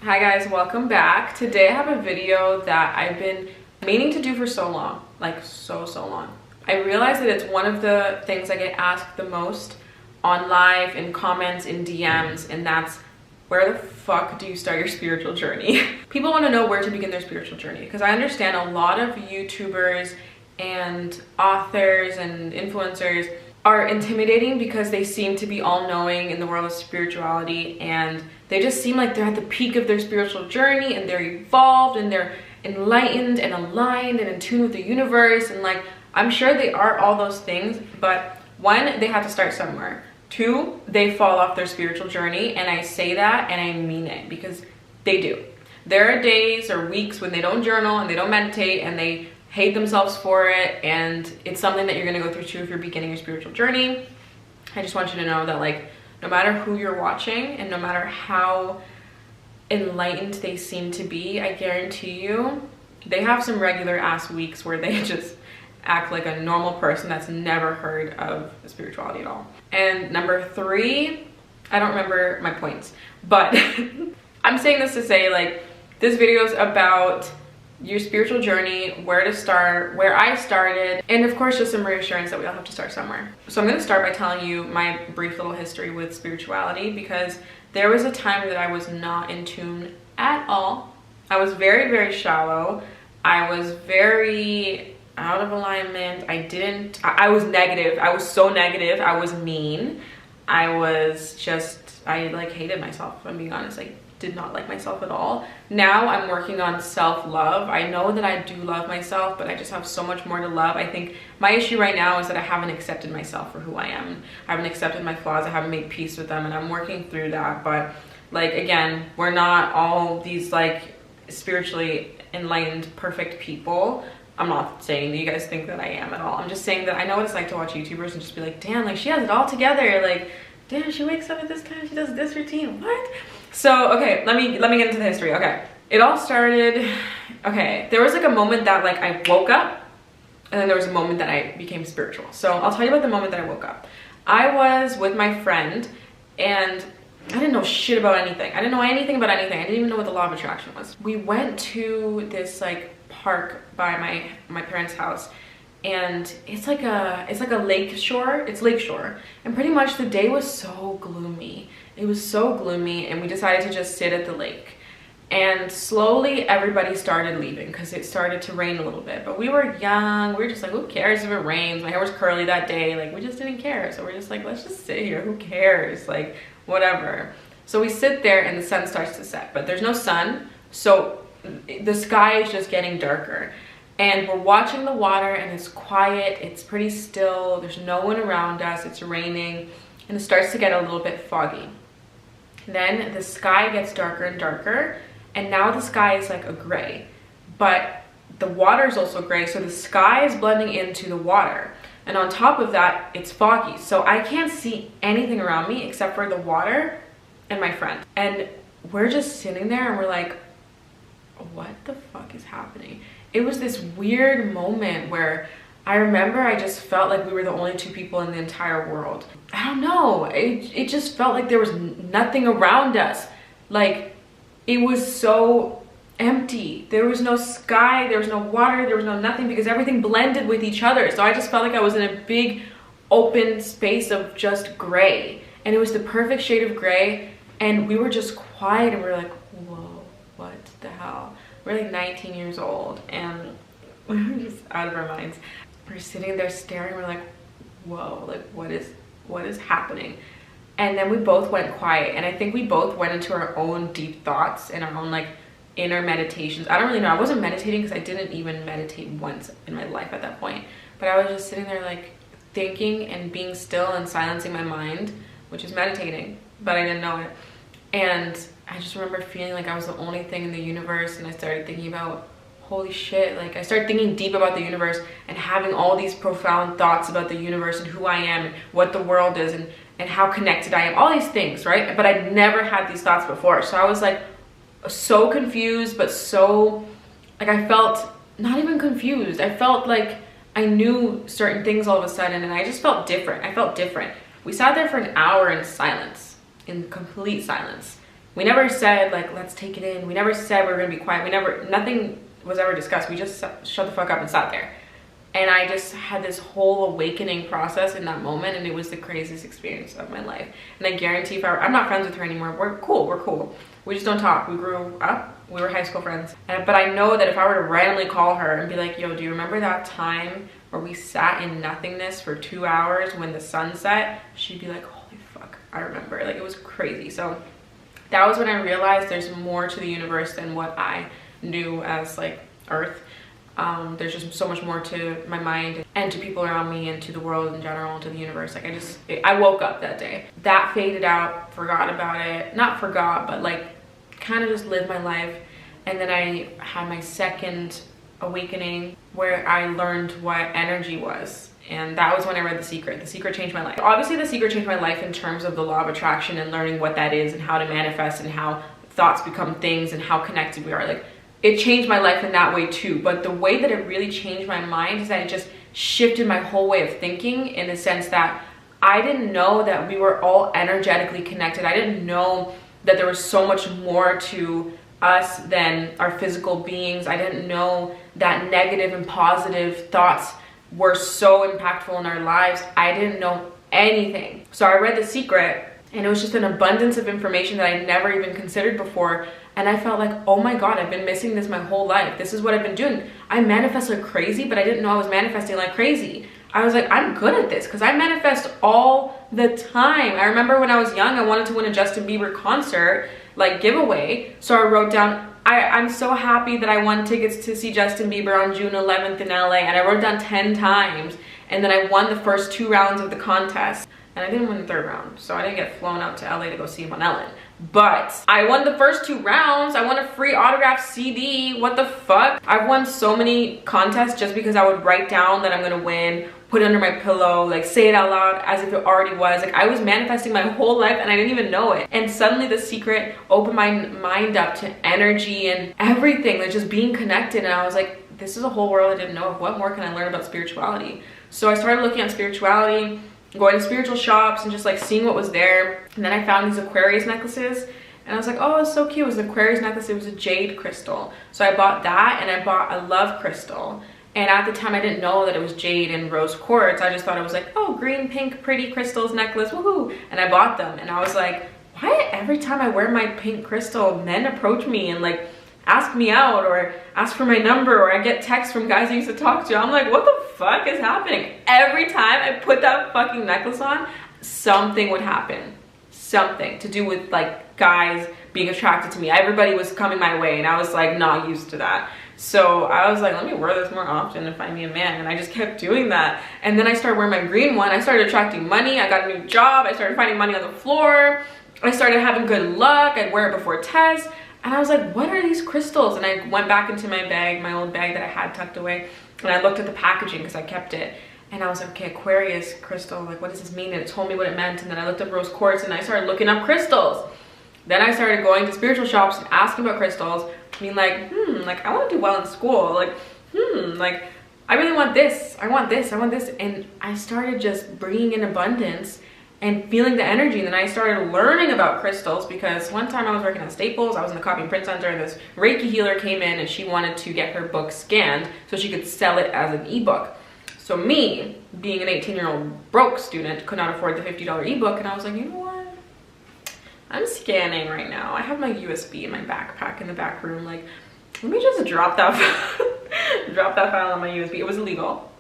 Hi guys, welcome back. Today I have a video that I've been meaning to do for so long, like so long. I realize that it's one of the things I get asked the most on live, in comments, in DMs, and that's where the fuck do you start your spiritual journey? People want to know where to begin their spiritual journey because I understand a lot of YouTubers and authors and influencers are intimidating because they seem to be all-knowing in the world of spirituality, and they just seem like they're at the peak of their spiritual journey and they're evolved and they're enlightened and aligned and in tune with the universe, and like I'm sure they are all those things, but one, they have to start somewhere. Two, they fall off their spiritual journey, and I say that and I mean it because they do. There are days or weeks when they don't journal and they don't meditate and they hate themselves for it, and it's something that you're going to go through too if you're beginning your spiritual journey. I just want you to know that like no matter who you're watching and no matter how enlightened they seem to be, I guarantee you they have some regular ass weeks where they just act like a normal person that's never heard of spirituality at all. And number three, I don't remember my points, but I'm saying this to say like this video is about your spiritual journey, where to start, where I started, and of course just some reassurance that we all have to start somewhere. So I'm going to start by telling you my brief little history with spirituality, because there was a time that I was not in tune at all. I was very shallow. I was very out of alignment. I was negative. I was so negative. I was mean. I like hated myself, if I'm being honest. I did not like myself at all. Now I'm working on self-love. I know that I do love myself, but I just have so much more to love. I think my issue right now is that I haven't accepted myself for who I am. I haven't accepted my flaws. I haven't made peace with them, and I'm working through that. But like, again, we're not all these like spiritually enlightened, perfect people. I'm not saying that you guys think that I am at all. I'm just saying that I know what it's like to watch YouTubers and just be like, damn, like she has it all together. Like, damn, she wakes up at this time, she does this routine, what? So, okay, let me get into the history. Okay, it all started, okay, there was like a moment that like I woke up, and then there was a moment that I became spiritual. So I'll tell you about the moment that I woke up. I was with my friend, and I didn't know shit about anything. I didn't know anything about anything. I didn't even know what the law of attraction was. We went to this like park by my parents' house, and it's like a lake shore. It's lakeshore, and pretty much the day was so gloomy. It was so gloomy, and we decided to just sit at the lake. And slowly everybody started leaving because it started to rain a little bit. But we were young. We were just like, who cares if it rains? My hair was curly that day. Like, we just didn't care. So we're just like, let's just sit here. Who cares? Like, whatever. So we sit there and the sun starts to set, but there's no sun. So the sky is just getting darker. And we're watching the water, and it's quiet. It's pretty still. There's no one around us. It's raining, and it starts to get a little bit foggy. Then the sky gets darker and darker, and now the sky is like a gray, but the water is also gray, so the sky is blending into the water, and on top of that it's foggy, so I can't see anything around me except for the water and my friend. And we're just sitting there and we're like, what the fuck is happening? It was this weird moment where I remember I just felt like we were the only two people in the entire world. I don't know, it just felt like there was nothing around us. Like, it was so empty. There was no sky, there was no water, there was no nothing, because everything blended with each other. So I just felt like I was in a big open space of just gray, and it was the perfect shade of gray, and we were just quiet, and we were like, whoa, what the hell? We're like 19 years old, and we were just out of our minds. We're sitting there staring, we're like, whoa, like what is happening? And then we both went quiet, and I think we both went into our own deep thoughts and our own like inner meditations. I don't really know, I wasn't meditating because I didn't even meditate once in my life at that point, but I was just sitting there like thinking and being still and silencing my mind, which is meditating, but I didn't know it. And I just remember feeling like I was the only thing in the universe, and I started thinking about, holy shit, like I started thinking deep about the universe and having all these profound thoughts about the universe and who I am and what the world is and how connected I am, all these things, right? But I'd never had these thoughts before. So I was like so confused, but so, like I felt not even confused. I felt like I knew certain things all of a sudden, and I just felt different. I felt different. We sat there for an hour in silence, in complete silence. We never said like, let's take it in. We never said we were gonna be quiet. Nothing was ever discussed. We just shut the fuck up and sat there. And I just had this whole awakening process in that moment, and it was the craziest experience of my life. And I guarantee if I'm not friends with her anymore. We're cool. We just don't talk. We grew up. We were high school friends. But I know that if I were to randomly call her and be like, yo, do you remember that time where we sat in nothingness for 2 hours when the sun set? She'd be like, holy fuck, I remember. Like, it was crazy. So that was when I realized there's more to the universe than what I knew as like Earth. There's just so much more to my mind and to people around me and to the world in general and to the universe. Like I woke up that day. That faded out, forgot about it. Not forgot, but like kind of just lived my life. And then I had my second awakening where I learned what energy was. And that was when I read The Secret. The Secret changed my life. Obviously, The Secret changed my life in terms of the law of attraction and learning what that is and how to manifest and how thoughts become things and how connected we are. Like, it changed my life in that way too. But the way that it really changed my mind is that it just shifted my whole way of thinking, in the sense that I didn't know that we were all energetically connected. I didn't know that there was so much more to us than our physical beings. I didn't know that negative and positive thoughts were so impactful in our lives. I didn't know anything. So I read The Secret, and it was just an abundance of information that I never even considered before. And I felt like, oh my God, I've been missing this my whole life. This is what I've been doing. I manifest like crazy, but I didn't know I was manifesting like crazy. I was like, I'm good at this because I manifest all the time. I remember when I was young, I wanted to win a Justin Bieber concert, like giveaway. So I wrote down, I'm so happy that I won tickets to see Justin Bieber on June 11th in LA. And I wrote down 10 times. And then I won the first 2 rounds of the contest. And I didn't win the 3rd round. So I didn't get flown out to LA to go see him on Ellen. But I won the first 2 rounds. I won a free autographed CD. What the fuck? I've won so many contests just because I would write down that I'm gonna win, put it under my pillow, like say it out loud as if it already was. Like, I was manifesting my whole life and I didn't even know it. And suddenly The Secret opened my mind up to energy and everything, like just being connected. And I was like, this is a whole world I didn't know of. What more can I learn about spirituality? So I started looking at spirituality, going to spiritual shops and just like seeing what was there. And then I found these Aquarius necklaces and I was like, oh, it's so cute. It was an Aquarius necklace. It was a jade crystal. So I bought that, and I bought a love crystal. And at the time I didn't know that it was jade and rose quartz. I just thought it was like, oh, green, pink, pretty crystals necklace, woohoo. And I bought them, and I was like, why every time I wear my pink crystal, men approach me and like ask me out or ask for my number, or I get texts from guys I used to talk to. I'm like, what the fuck is happening? Every time I put that fucking necklace on, something would happen. Something to do with like guys being attracted to me. Everybody was coming my way, and I was like not used to that. So I was like, let me wear this more often and find me a man. And I just kept doing that. And then I started wearing my green one. I started attracting money. I got a new job. I started finding money on the floor. I started having good luck. I'd wear it before tests. And I was like, what are these crystals? And I went back into my bag, my old bag that I had tucked away. And I looked at the packaging because I kept it. And I was like, okay, Aquarius crystal, like what does this mean? And it told me what it meant. And then I looked up rose quartz and I started looking up crystals. Then I started going to spiritual shops and asking about crystals. Being like, like I want to do well in school. Like, like I really want this. I want this. I want this. And I started just bringing in abundance and feeling the energy. And then I started learning about crystals because one time I was working at Staples. I was in the copy and print center, and this Reiki healer came in and she wanted to get her book scanned so she could sell it as an ebook. So me, being an 18-year-old broke student, could not afford the $50 ebook. And I was like, you know what? I'm scanning right now. I have my USB in my backpack in the back room. Like, let me just drop that drop that file on my USB. It was illegal.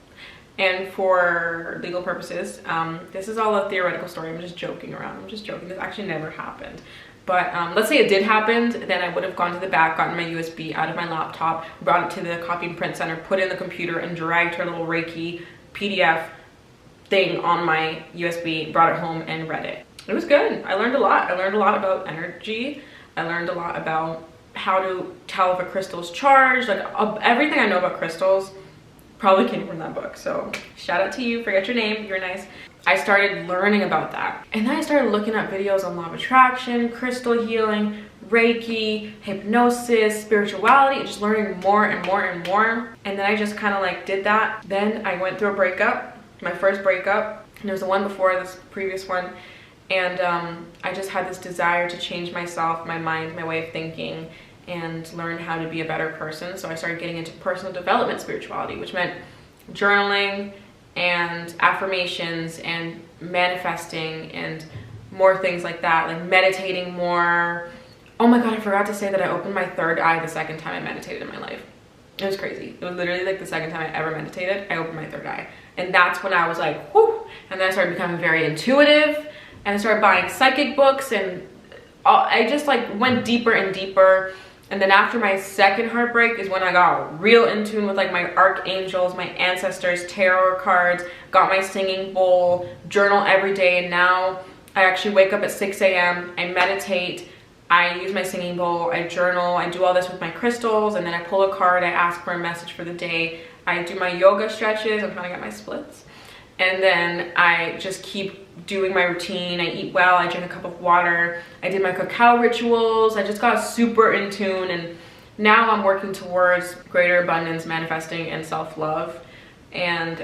And for legal purposes, this is all a theoretical story. I'm just joking around. I'm just joking. This actually never happened. But let's say it did happen, then I would have gone to the back, gotten my USB out of my laptop, brought it to the copy and print center, put it in the computer, and dragged her little Reiki PDF thing on my USB, brought it home, and read it. It was good. I learned a lot. I learned a lot about energy. I learned a lot about how to tell if a crystal's charged. Like everything I know about crystals probably came from that book. So shout out to you. Forget your name. You're nice. I started learning about that. And then I started looking at videos on law of attraction, crystal healing, Reiki, hypnosis, spirituality, and just learning more and more and more. And then I just kind of like did that. Then I went through a breakup, my first breakup. And there was the one before this previous one. And I just had this desire to change myself, my mind, my way of thinking, and learn how to be a better person. So I started getting into personal development spirituality, which meant journaling and affirmations and manifesting and more things like that, like meditating more. Oh my God, I forgot to say that I opened my third eye the second time I meditated in my life. It was crazy. It was literally like the second time I ever meditated, I opened my third eye. And that's when I was like, whoo. And then I started becoming very intuitive, and I started buying psychic books, and I just like went deeper and deeper. And then after my second heartbreak is when I got real in tune with like my archangels, my ancestors, tarot cards, got my singing bowl, journal every day. And now I actually wake up at 6 a.m. I meditate, I use my singing bowl, I journal, I do all this with my crystals, and then I pull a card, I ask for a message for the day, I do my yoga stretches, I'm trying to get my splits, and then I just keep doing my routine. I eat well, I drink a cup of water, I did my cacao rituals, I just got super in tune, and now I'm working towards greater abundance, manifesting, and self-love. And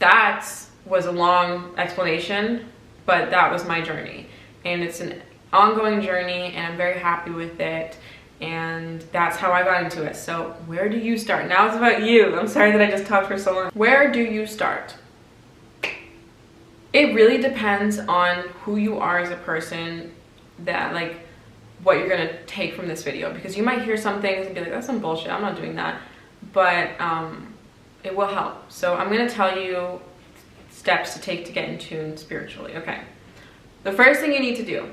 that was a long explanation, but that was my journey, and it's an ongoing journey, and I'm very happy with it, and that's how I got into it. So where do you start? Now it's about you. I'm sorry that I just talked for so long. Where do you start? It really depends on who you are as a person, that like what you're gonna take from this video, because you might hear some things and be like, that's some bullshit, I'm not doing that, but it will help. So I'm gonna tell you steps to take to get in tune spiritually. Okay, the first thing you need to do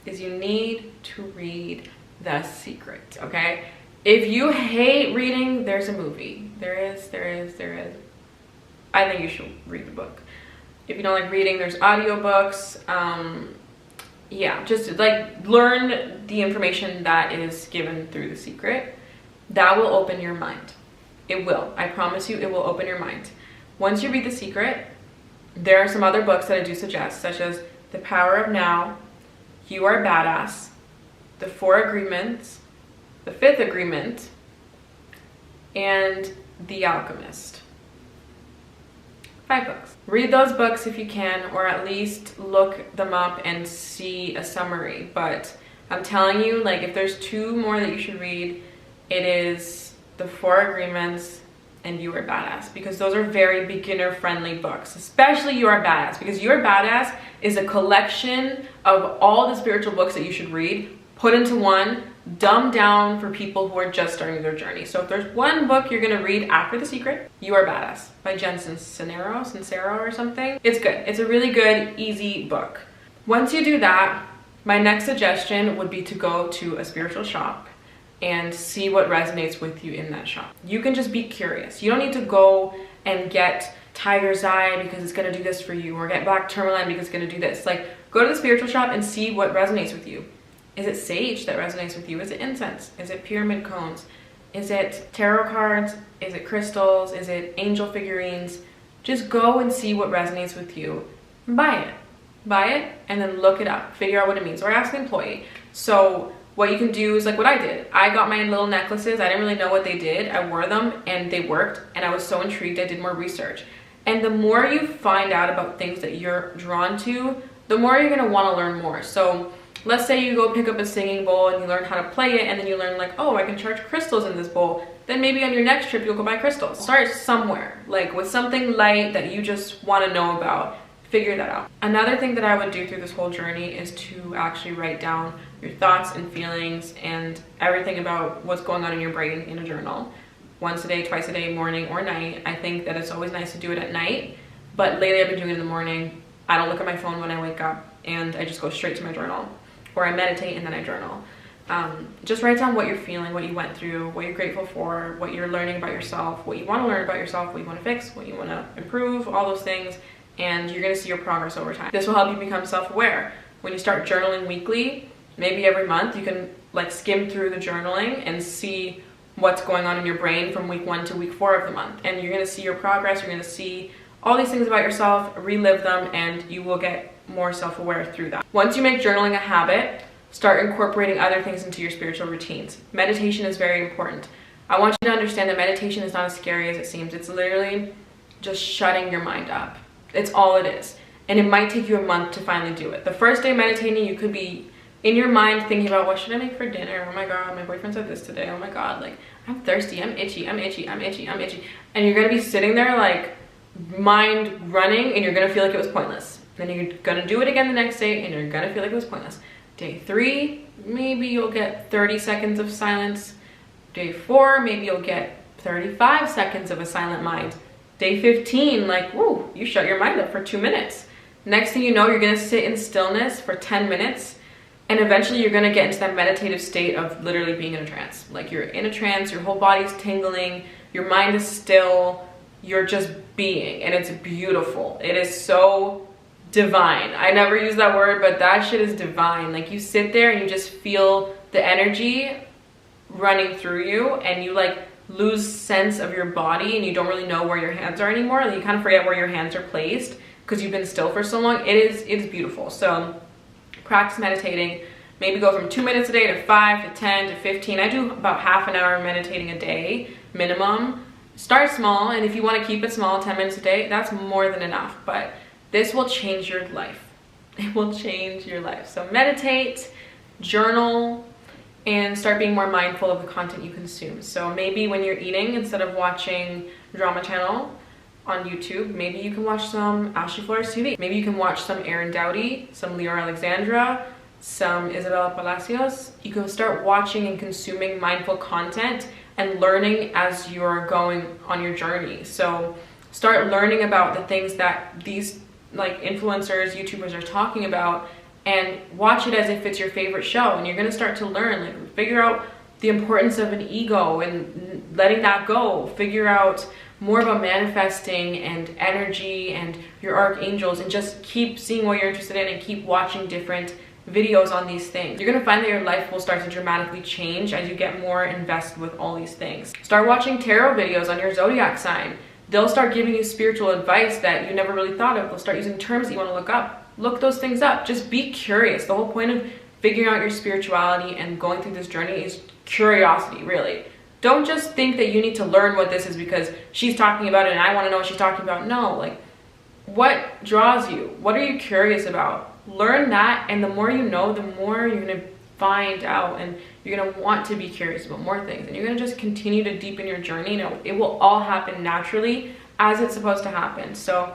is you need to read The Secret. Okay, if you hate reading, there's a movie. There is. I think you should read the book. If you don't like reading, there's audiobooks. Yeah, just like learn the information that is given through The Secret. That will open your mind. It will. I promise you, it will open your mind. Once you read The Secret, there are some other books that I do suggest, such as The Power of Now, You Are Badass, The 4 Agreements, The 5th Agreement, and The Alchemist. 5 books. Read those books if you can, or at least look them up and see a summary. But I'm telling you, like, if there's 2 more that you should read, it is The 4 Agreements and You Are Badass, because those are very beginner friendly books, especially You Are Badass, because You Are Badass is a collection of all the spiritual books that you should read, put into one, dumbed down for people who are just starting their journey. So if there's one book you're gonna read after The Secret, You Are Badass by Jen Sincero or something. It's good. It's a really good, easy book. Once you do that, my next suggestion would be to go to a spiritual shop and see what resonates with you in that shop. You can just be curious. You don't need to go and get Tiger's Eye because it's gonna do this for you, or get Black Tourmaline because it's gonna do this. Like, go to the spiritual shop and see what resonates with you. Is it sage that resonates with you? Is it incense? Is it pyramid cones? Is it tarot cards? Is it crystals? Is it angel figurines? Just go and see what resonates with you and buy it. Buy it and then look it up. Figure out what it means, or ask an employee. So what you can do is like what I did. I got my little necklaces. I didn't really know what they did. I wore them and they worked, and I was so intrigued I did more research. And the more you find out about things that you're drawn to, the more you're gonna wanna learn more. So let's say you go pick up a singing bowl and you learn how to play it, and then you learn like, oh, I can charge crystals in this bowl. Then maybe on your next trip, you'll go buy crystals. Start somewhere, like with something light that you just wanna know about. Figure that out. Another thing that I would do through this whole journey is to actually write down your thoughts and feelings and everything about what's going on in your brain in a journal. Once a day, twice a day, morning or night. I think that it's always nice to do it at night, but lately I've been doing it in the morning. I don't look at my phone when I wake up, and I just go straight to my journal, or I meditate and then I journal. Just write down what you're feeling, what you went through, what you're grateful for, what you're learning about yourself, what you want to learn about yourself, what you want to fix, what you want to improve, all those things, and you're going to see your progress over time. This will help you become self-aware. When you start journaling weekly, maybe every month, you can like skim through the journaling and see what's going on in your brain from week 1 to week 4 of the month, and you're going to see your progress. You're going to see all these things about yourself, relive them, and you will get more self-aware through that. Once you make journaling a habit, start incorporating other things into your spiritual routines. Meditation is very important. I want you to understand that meditation is not as scary as it seems. It's literally just shutting your mind up. It's all it is. and it might take you a month to finally do it. The first day meditating, you could be in your mind thinking about, what should I make for dinner? Oh my god, my boyfriend said this today. Oh my god, like, I'm thirsty, I'm itchy, I'm itchy, I'm itchy, I'm itchy. And you're gonna be sitting there like mind running, and you're gonna feel like it was pointless. Then you're gonna do it again the next day, and you're gonna feel like it was pointless. Day 3, maybe you'll get 30 seconds of silence. Day 4, maybe you'll get 35 seconds of a silent mind. Day 15, like, woo, you shut your mind up for 2 minutes. Next thing you know, you're gonna sit in stillness for 10 minutes, and eventually you're gonna get into that meditative state of literally being in a trance. Like, you're in a trance, your whole body's tingling, your mind is still, you're just being, and it's beautiful. It is so divine. I never use that word, but that shit is divine. Like, you sit there and you just feel the energy running through you, and you like lose sense of your body, and you don't really know where your hands are anymore. Like, you kind of forget where your hands are placed because you've been still for so long. It is beautiful. So practice meditating. Maybe go from 2 minutes a day to 5 to 10 to 15. I do about half an hour meditating a day minimum. Start small, and if you want to keep it small, 10 minutes a day, that's more than enough. But this will change your life. It will change your life. So meditate, journal, and start being more mindful of the content you consume. So maybe when you're eating, instead of watching drama channel on YouTube, maybe you can watch some Ashley Flores TV. Maybe you can watch some Erin Dowdy, some Leora Alexandra, some Isabella Palacios. You can start watching and consuming mindful content and learning as you're going on your journey. So start learning about the things that these like influencers, YouTubers are talking about, and watch it as if it's your favorite show. And you're gonna start to learn, like, figure out the importance of an ego and letting that go. Figure out more about manifesting and energy and your archangels, and just keep seeing what you're interested in and keep watching different videos on these things. You're gonna find that your life will start to dramatically change as you get more invested with all these things. Start watching tarot videos on your zodiac sign. They'll start giving you spiritual advice that you never really thought of. They'll start using terms that you want to look up. Look those things up. Just be curious. The whole point of figuring out your spirituality and going through this journey is curiosity, really. Don't just think that you need to learn what this is because she's talking about it and I want to know what she's talking about. No, like, what draws you? What are you curious about? Learn that, and the more you know, the more you're going to find out, and you're going to want to be curious about more things, and you're going to just continue to deepen your journey. You know, it will all happen naturally as it's supposed to happen. So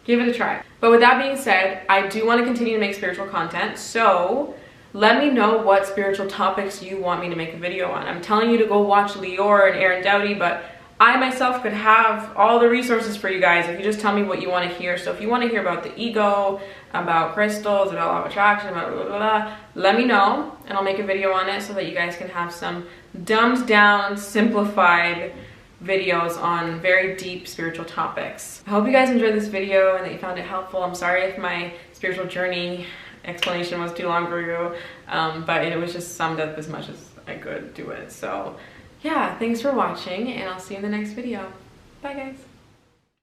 give it a try. But with that being said, I do want to continue to make spiritual content, so let me know what spiritual topics you want me to make a video on. I'm telling you to go watch Leora and Erin Dowdy, but I myself could have all the resources for you guys if you just tell me what you want to hear. So if you want to hear about the ego, about crystals, about law of attraction, about blah, blah, blah, let me know and I'll make a video on it so that you guys can have some dumbed down, simplified videos on very deep spiritual topics. I hope you guys enjoyed this video and that you found it helpful. I'm sorry if my spiritual journey explanation was too long for you, but it was just summed up as much as I could do it. So yeah, thanks for watching, and I'll see you in the next video. Bye guys.